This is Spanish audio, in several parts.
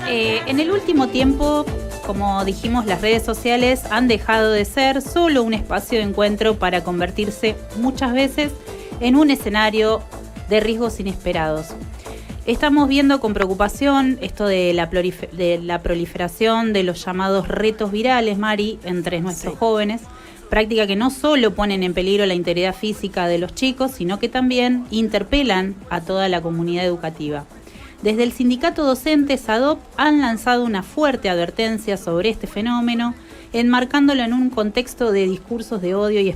En el último tiempo, como dijimos, las redes sociales han dejado de ser solo un espacio de encuentro para convertirse muchas veces en un escenario de riesgos inesperados. Estamos viendo con preocupación esto de la proliferación de los llamados retos virales, Mari, entre nuestros jóvenes, práctica que no solo ponen en peligro la integridad física de los chicos, sino que también interpelan a toda la comunidad educativa. Desde el sindicato docente SADOP han lanzado una fuerte advertencia sobre este fenómeno, enmarcándolo en un contexto de discursos de odio y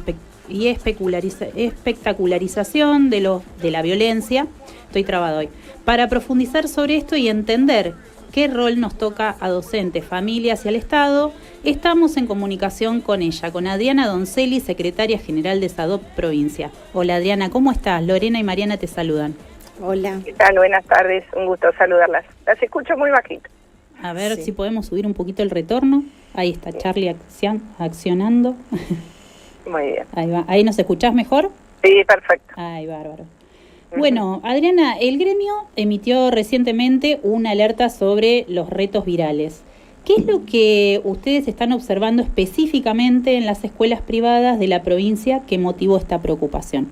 espectacularización de la violencia. Estoy trabado hoy. Para profundizar sobre esto y entender qué rol nos toca a docentes, familias y al Estado, estamos en comunicación con ella, con Adriana Donzelli, secretaria general de SADOP Provincia. Hola Adriana, ¿cómo estás? Lorena y Mariana te saludan. Hola. ¿Qué tal? Buenas tardes, un gusto saludarlas. Las escucho muy bajito. A ver si podemos subir un poquito el retorno. Ahí está Charlie accionando. Muy bien. Ahí va. ¿Ahí nos escuchás mejor? Sí, perfecto. Ay, bárbaro. Bueno, Adriana, el gremio emitió recientemente una alerta sobre los retos virales. ¿Qué es lo que ustedes están observando específicamente en las escuelas privadas de la provincia que motivó esta preocupación?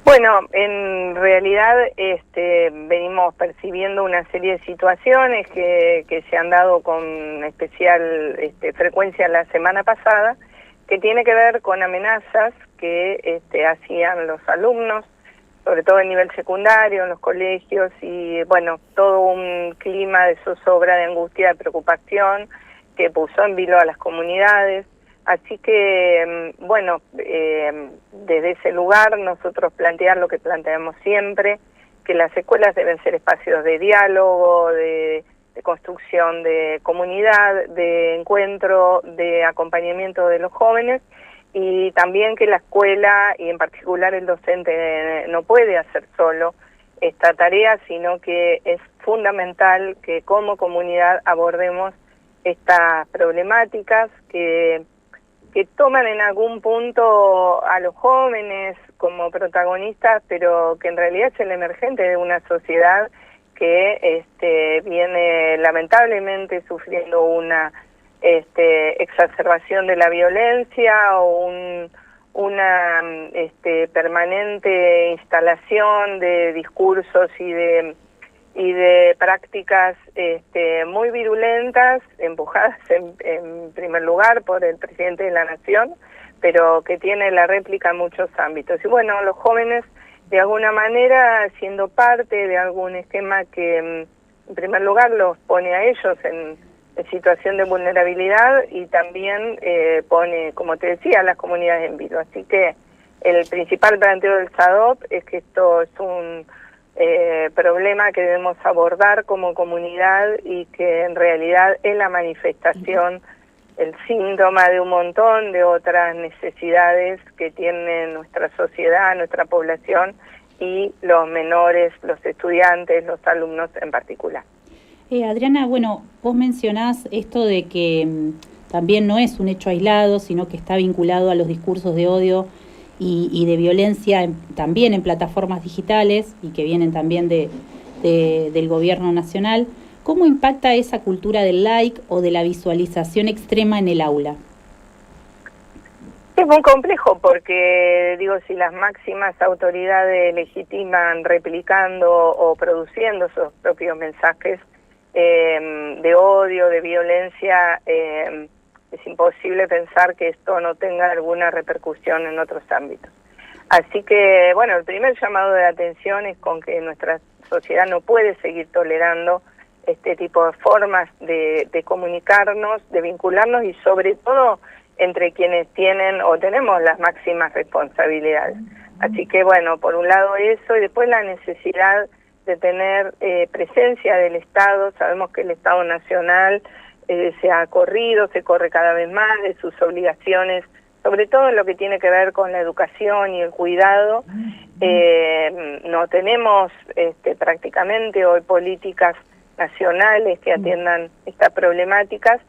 Bueno, en realidad venimos percibiendo una serie de situaciones que se han dado con especial frecuencia la semana pasada, que tiene que ver con amenazas que hacían los alumnos, sobre todo a nivel secundario, en los colegios, y bueno, todo un clima de zozobra, de angustia, de preocupación, que puso en vilo a las comunidades. Así que, bueno, desde ese lugar nosotros plantear lo que planteamos siempre, que las escuelas deben ser espacios de diálogo, de construcción de comunidad, de encuentro, de acompañamiento de los jóvenes, y también que la escuela, y en particular el docente, no puede hacer solo esta tarea, sino que es fundamental que como comunidad abordemos estas problemáticas que toman en algún punto a los jóvenes como protagonistas, pero que en realidad es el emergente de una sociedad que viene lamentablemente sufriendo una exacerbación de la violencia o una permanente instalación de discursos y de prácticas muy virulentas, empujadas en primer lugar por el presidente de la Nación, pero que tiene la réplica en muchos ámbitos. Y bueno, los jóvenes, de alguna manera, siendo parte de algún esquema que, en primer lugar, los pone a ellos en situación de vulnerabilidad y también pone, como te decía, a las comunidades en vilo. Así que el principal planteo del SADOP es que esto es un problema que debemos abordar como comunidad y que en realidad es la manifestación, el síntoma de un montón de otras necesidades que tiene nuestra sociedad, nuestra población y los menores, los estudiantes, los alumnos en particular. Adriana, bueno, vos mencionás esto de que también no es un hecho aislado, sino que está vinculado a los discursos de odio y de violencia también en plataformas digitales y que vienen también del gobierno nacional. ¿Cómo impacta esa cultura del like o de la visualización extrema en el aula? Es muy complejo porque, digo, si las máximas autoridades legitiman replicando o produciendo sus propios mensajes de odio, de violencia, es imposible pensar que esto no tenga alguna repercusión en otros ámbitos. Así que, bueno, el primer llamado de atención es con que nuestra sociedad no puede seguir tolerando este tipo de formas de comunicarnos, de vincularnos y sobre todo entre quienes tienen o tenemos las máximas responsabilidades. Así que, bueno, por un lado eso y después la necesidad de tener presencia del Estado. Sabemos que el Estado Nacional se corre cada vez más de sus obligaciones, sobre todo en lo que tiene que ver con la educación y el cuidado. No tenemos prácticamente hoy políticas nacionales que atiendan estas problemáticas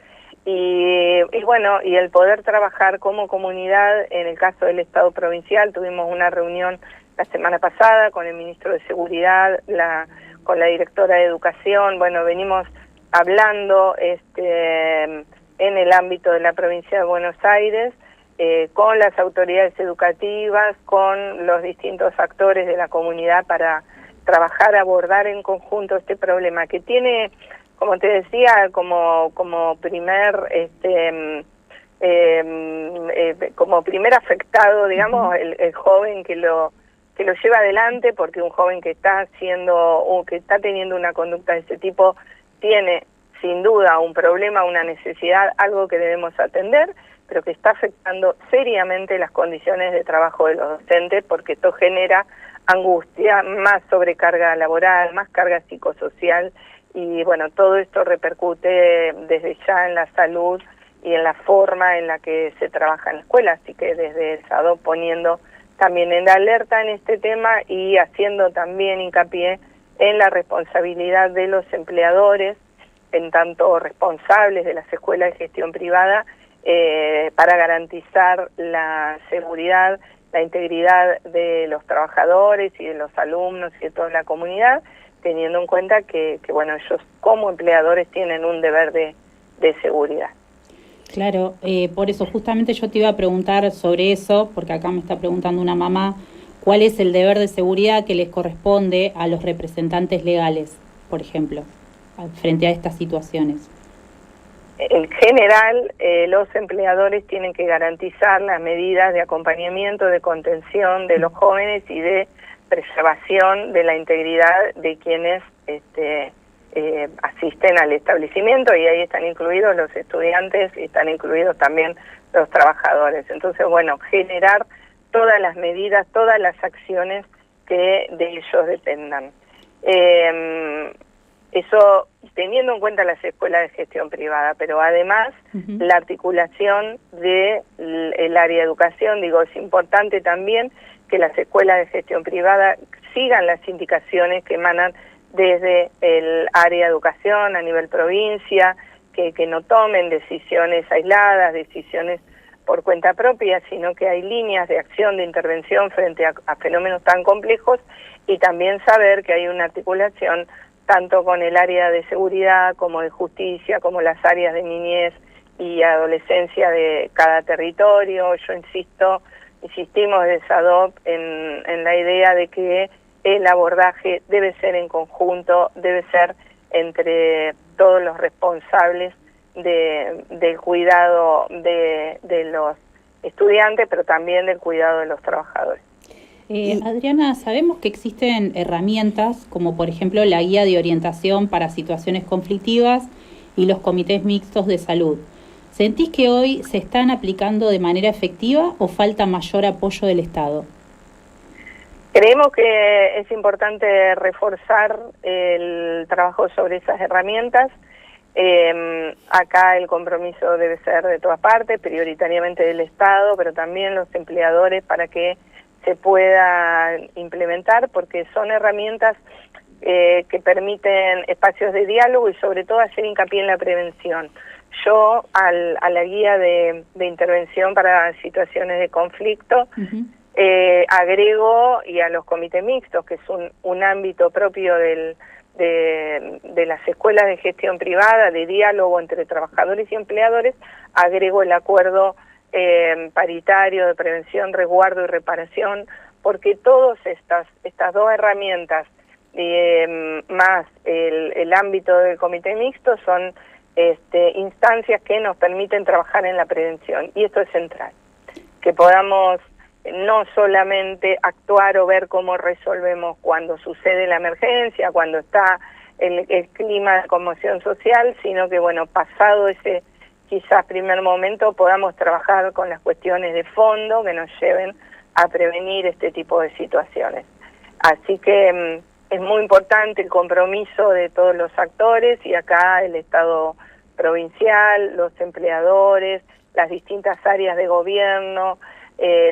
y bueno, y el poder trabajar como comunidad. En el caso del Estado provincial tuvimos una reunión la semana pasada con el ministro de Seguridad, la con la directora de educación. Bueno, venimos hablando en el ámbito de la provincia de Buenos Aires, con las autoridades educativas, con los distintos actores de la comunidad para trabajar, abordar en conjunto este problema que tiene, como te decía, como primer como primer afectado, digamos, el joven que lo lleva adelante, porque un joven que está teniendo una conducta de ese tipo tiene sin duda un problema, una necesidad, algo que debemos atender, pero que está afectando seriamente las condiciones de trabajo de los docentes, porque esto genera angustia, más sobrecarga laboral, más carga psicosocial, y bueno, todo esto repercute desde ya en la salud y en la forma en la que se trabaja en la escuela, así que desde el SADOP poniendo también en la alerta en este tema y haciendo también hincapié en la responsabilidad de los empleadores, en tanto responsables de las escuelas de gestión privada, para garantizar la seguridad, la integridad de los trabajadores y de los alumnos y de toda la comunidad, teniendo en cuenta que bueno, ellos como empleadores tienen un deber de seguridad. Claro, por eso justamente yo te iba a preguntar sobre eso, porque acá me está preguntando una mamá, ¿cuál es el deber de seguridad que les corresponde a los representantes legales, por ejemplo, frente a estas situaciones? En general, los empleadores tienen que garantizar las medidas de acompañamiento, de contención de los jóvenes y de preservación de la integridad de quienes asisten al establecimiento, y ahí están incluidos los estudiantes y están incluidos también los trabajadores. Entonces, bueno, generar todas las medidas, todas las acciones que de ellos dependan. Eso teniendo en cuenta las escuelas de gestión privada, pero además la articulación del área de educación. Digo, es importante también que las escuelas de gestión privada sigan las indicaciones que emanan desde el área de educación a nivel provincia, que no tomen decisiones aisladas, decisiones por cuenta propia, sino que hay líneas de acción, de intervención frente a fenómenos tan complejos, y también saber que hay una articulación tanto con el área de seguridad como de justicia, como las áreas de niñez y adolescencia de cada territorio. Yo insistimos desde SADOP en la idea de que el abordaje debe ser en conjunto, debe ser entre todos los responsables del cuidado de los estudiantes, pero también del cuidado de los trabajadores. Adriana, sabemos que existen herramientas como por ejemplo la guía de orientación para situaciones conflictivas y los comités mixtos de salud. ¿Sentís que hoy se están aplicando de manera efectiva o falta mayor apoyo del Estado? Creemos que es importante reforzar el trabajo sobre esas herramientas. Acá el compromiso debe ser de todas partes, prioritariamente del Estado, pero también los empleadores, para que se pueda implementar, porque son herramientas que permiten espacios de diálogo y sobre todo hacer hincapié en la prevención. Yo a la guía de intervención para situaciones de conflicto agrego, y a los comités mixtos, que es un ámbito propio de las escuelas de gestión privada, de diálogo entre trabajadores y empleadores, agrego el acuerdo paritario de prevención, resguardo y reparación, porque todas estas dos herramientas, más el ámbito del comité mixto, son instancias que nos permiten trabajar en la prevención, y esto es central, que podamos no solamente actuar o ver cómo resolvemos cuando sucede la emergencia, cuando está el clima de conmoción social, sino que, bueno, pasado ese quizás primer momento, podamos trabajar con las cuestiones de fondo que nos lleven a prevenir este tipo de situaciones. Así que es muy importante el compromiso de todos los actores, y acá el Estado provincial, los empleadores, las distintas áreas de gobierno,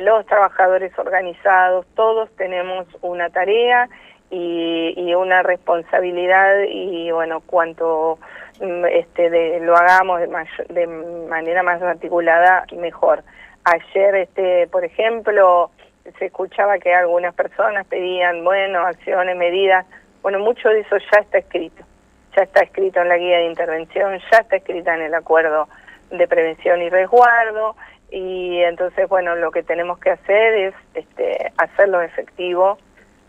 los trabajadores organizados, todos tenemos una tarea y una responsabilidad, y bueno, cuanto lo hagamos de manera más articulada, mejor. Ayer, por ejemplo, se escuchaba que algunas personas pedían, bueno, acciones, medidas Bueno, mucho de eso ya está escrito en la guía de intervención, ya está escrita en el acuerdo de prevención y resguardo, y entonces, bueno, lo que tenemos que hacer es hacerlo efectivo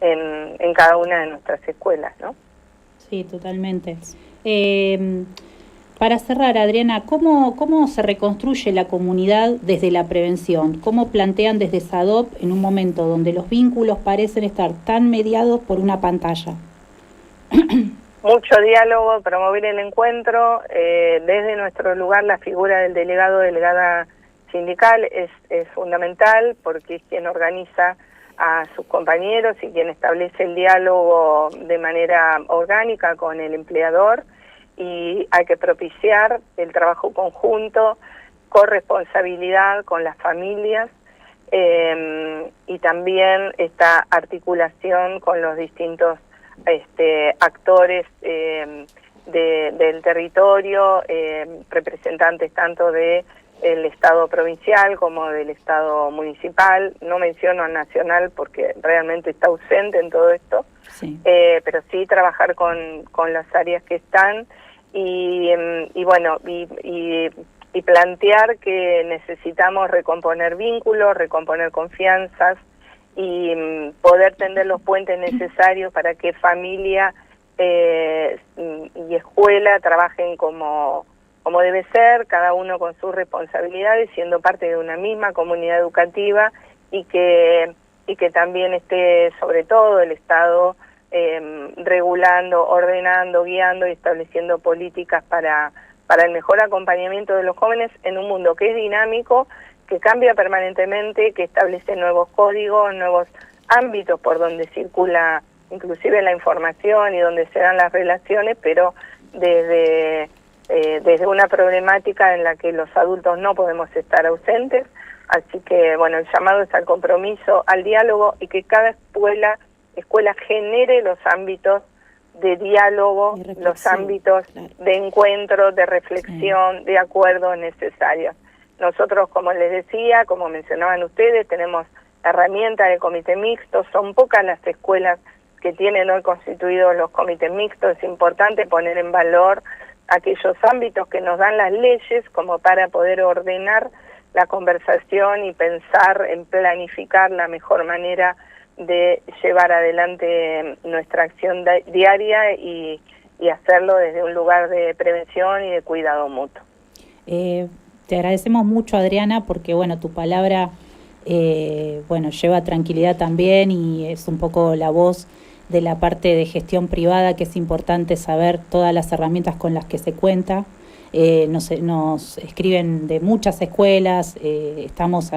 en cada una de nuestras escuelas, ¿no? Sí, totalmente. Para cerrar, Adriana, ¿cómo se reconstruye la comunidad desde la prevención? ¿Cómo plantean desde SADOP en un momento donde los vínculos parecen estar tan mediados por una pantalla? Mucho diálogo, promover el encuentro. Desde nuestro lugar, la figura del delegado o delegada sindical es fundamental, porque es quien organiza a sus compañeros y quien establece el diálogo de manera orgánica con el empleador, y hay que propiciar el trabajo conjunto, corresponsabilidad con las familias, y también esta articulación con los distintos actores del territorio, representantes tanto de el Estado provincial como del Estado municipal. No menciono al nacional porque realmente está ausente en todo esto, sí. Pero sí trabajar con las áreas que están y plantear que necesitamos recomponer vínculos, recomponer confianzas y poder tender los puentes necesarios para que familia y escuela trabajen como debe ser, cada uno con sus responsabilidades, siendo parte de una misma comunidad educativa, y que también esté sobre todo el Estado regulando, ordenando, guiando y estableciendo políticas para el mejor acompañamiento de los jóvenes en un mundo que es dinámico, que cambia permanentemente, que establece nuevos códigos, nuevos ámbitos por donde circula inclusive la información y donde se dan las relaciones, pero desde una problemática en la que los adultos no podemos estar ausentes. Así que, bueno, el llamado es al compromiso, al diálogo, y que cada escuela genere los ámbitos de diálogo, los ámbitos de encuentro, de reflexión, de acuerdo necesarios. Nosotros, como les decía, como mencionaban ustedes, tenemos herramientas de comité mixto. Son pocas las escuelas que tienen hoy constituidos los comités mixtos. Es importante poner en valor aquellos ámbitos que nos dan las leyes como para poder ordenar la conversación y pensar en planificar la mejor manera de llevar adelante nuestra acción diaria y hacerlo desde un lugar de prevención y de cuidado mutuo. Te agradecemos mucho, Adriana, porque bueno, tu palabra lleva tranquilidad también, y es un poco la voz de la parte de gestión privada, que es importante saber todas las herramientas con las que se cuenta. Nos escriben de muchas escuelas, estamos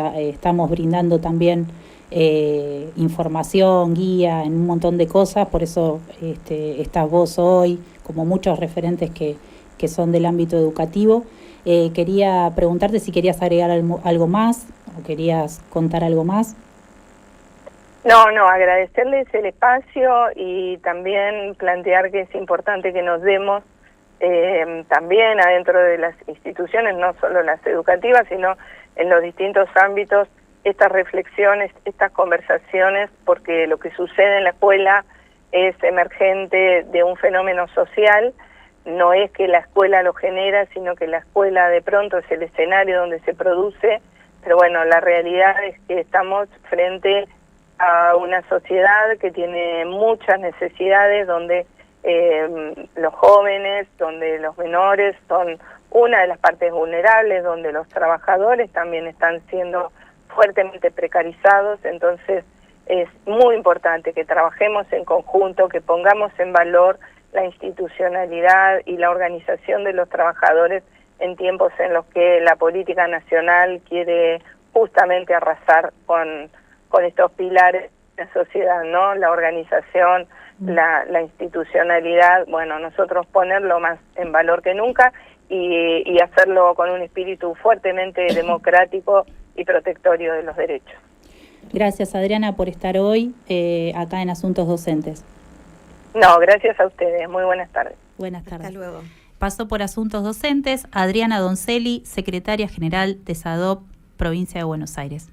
brindando también información, guía en un montón de cosas, por eso estás vos hoy, como muchos referentes que son del ámbito educativo. Quería preguntarte si querías agregar algo más o querías contar algo más. No, agradecerles el espacio y también plantear que es importante que nos demos también adentro de las instituciones, no solo las educativas, sino en los distintos ámbitos, estas reflexiones, estas conversaciones, porque lo que sucede en la escuela es emergente de un fenómeno social. No es que la escuela lo genera, sino que la escuela de pronto es el escenario donde se produce, pero bueno, la realidad es que estamos frente a una sociedad que tiene muchas necesidades, donde los jóvenes, donde los menores son una de las partes vulnerables, donde los trabajadores también están siendo fuertemente precarizados. Entonces es muy importante que trabajemos en conjunto, que pongamos en valor la institucionalidad y la organización de los trabajadores en tiempos en los que la política nacional quiere justamente arrasar con estos pilares de la sociedad, ¿no? La organización, la institucionalidad. Bueno, nosotros ponerlo más en valor que nunca y hacerlo con un espíritu fuertemente democrático y protectorio de los derechos. Gracias, Adriana, por estar hoy acá en Asuntos Docentes. No, gracias a ustedes. Muy buenas tardes. Buenas tardes. Hasta luego. Pasó por Asuntos Docentes Adriana Donzelli, secretaria general de SADOP, Provincia de Buenos Aires.